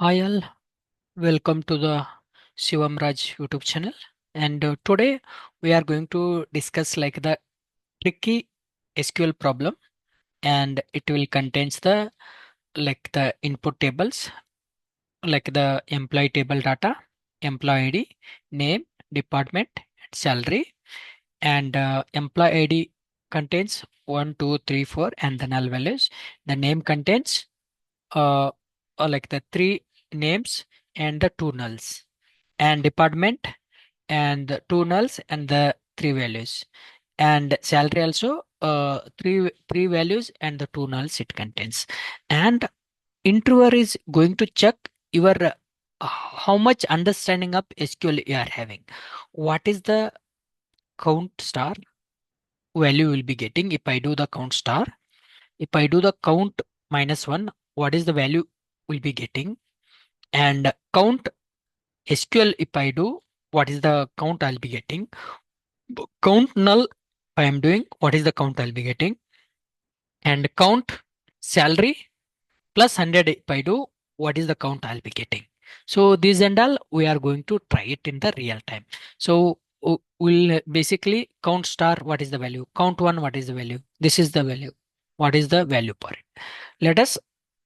Hi all, welcome to the Shivam Raj YouTube channel. And today we are going to discuss like the tricky SQL problem, and it will contains the like the input tables, like the employee table data, employee ID, name, department, and salary. And employee ID contains 1, 2, 3, 4, and the null values. The name contains uh, like the three names and the two nulls, and department and the two nulls and the three values, and salary also three values and the two nulls it contains. And interviewer is going to check your how much understanding of SQL you are having. What is the count star value will be getting if I do the count star? If I do the count minus one, what is the value will be getting? And count SQL if I do, what is the count I'll be getting? Count null I am doing, what is the count I'll be getting? And count salary plus 100 if I do, what is the count I'll be getting? So these and all we are going to try it in the real time. So we'll basically count star, what is the value? Count one, what is the value? This is the value. What is the value for it? Let us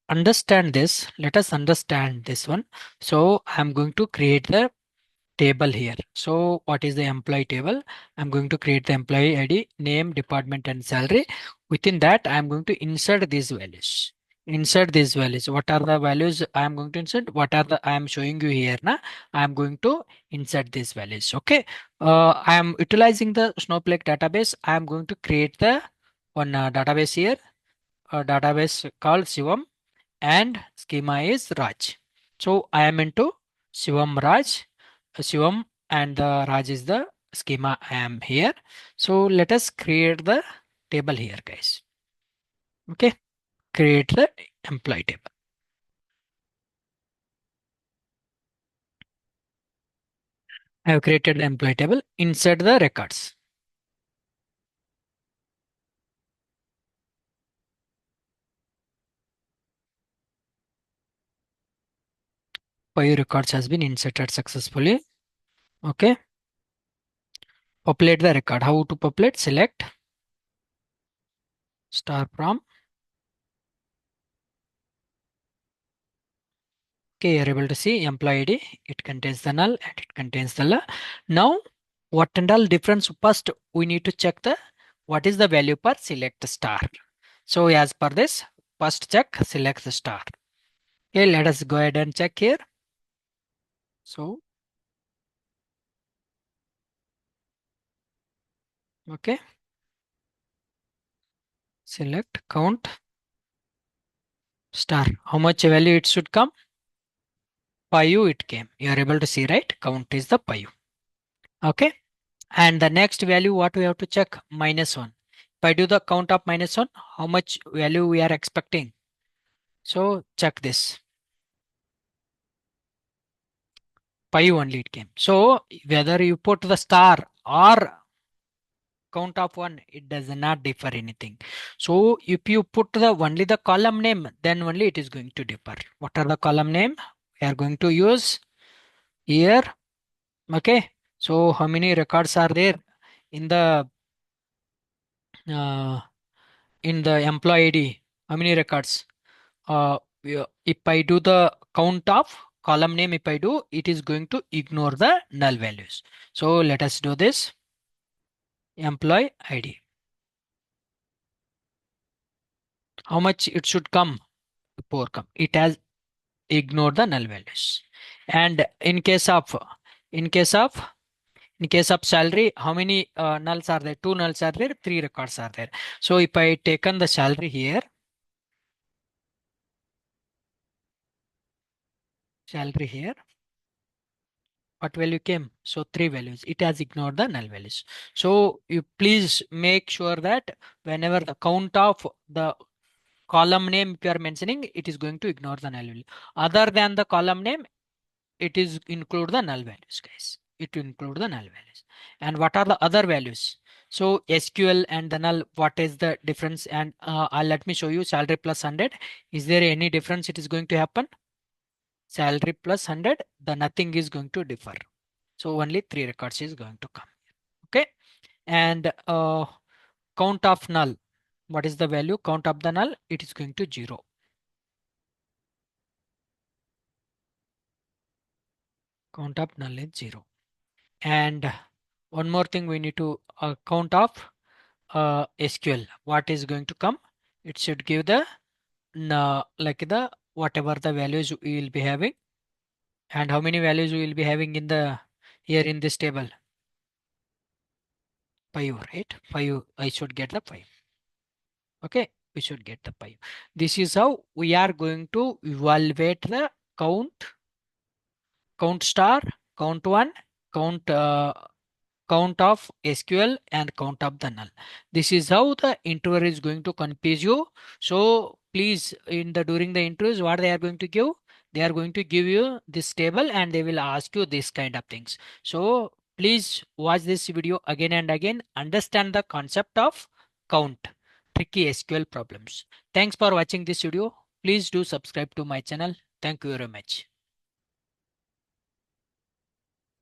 understand this. Let us understand this one. So I'm going to create the table here. So what is the employee table? I'm going to create the employee ID, name, department, and salary. Within that, I'm going to insert these values. Insert these values. What are the values I am going to insert? What are the I am showing you here now? I am going to insert these values. Okay. I am utilizing the Snowflake database. I am going to create the one database here. A database called Shivam, and schema is Raj. So I am into Shivam Raj, Shivam, and the Raj is the schema I am here. So let us create the table here, guys. Okay, create the employee table. I have created the employee table. Insert the records. 5 records has been inserted successfully. Okay, populate the record. How to populate? Select star from. Okay, you're able to see employee ID. It contains the null and it contains the Now, what and all difference? First, we need to check the what is the value per select star. So as per this, first check select the star. Okay, let us go ahead and check here. So, okay, select count star. How much value it should come? 5 it came. You are able to see, right? Count is the 5. Okay. And the next value, what we have to check? -1. If I do the count of -1, how much value we are expecting? So check this. 5 only it came. So whether you put the star or count of 1, it does not differ anything. So if you put the only the column name, then only it is going to differ. What are the column name? We are going to use here. Okay. So how many records are there in the uh, employee ID? How many records? If I do the count of column name, if I do, it is going to ignore the null values. So let us do this. Employee ID. How much it should come? 4 come. It has ignored the null values. And in case of in case of salary, how many nulls are there? 2 nulls are there. 3 records are there. So if I taken the salary here, salary here, what value came? So 3 values. It has ignored the null values. So you please make sure that whenever the count of the column name if you are mentioning, it is going to ignore the null value. Other than the column name, it is include the null values, guys. It include the null values. And what are the other values? So SQL and the null, what is the difference? And let me show you salary plus 100. Is there any difference it is going to happen? salary plus 100, the nothing is going to differ. So only three records is going to come. Okay. And count of null. What is the value? Count of the null. It is going to 0. Count of null is 0. And one more thing we need to count of SQL. What is going to come? It should give the like the whatever the values we will be having. And how many values we will be having in the here in this table? 5, right? 5. I should get the 5. Okay, we should get the 5. This is how we are going to evaluate the count, count star, count one, count count of SQL and count of the null. This is how the interviewer is going to confuse you. So please, in the during the interviews, what they are going to give? They are going to give you this table and they will ask you this kind of things. So please watch this video again and again. Understand the concept of count, tricky SQL problems. Thanks for watching this video. Please do subscribe to my channel. Thank you very much.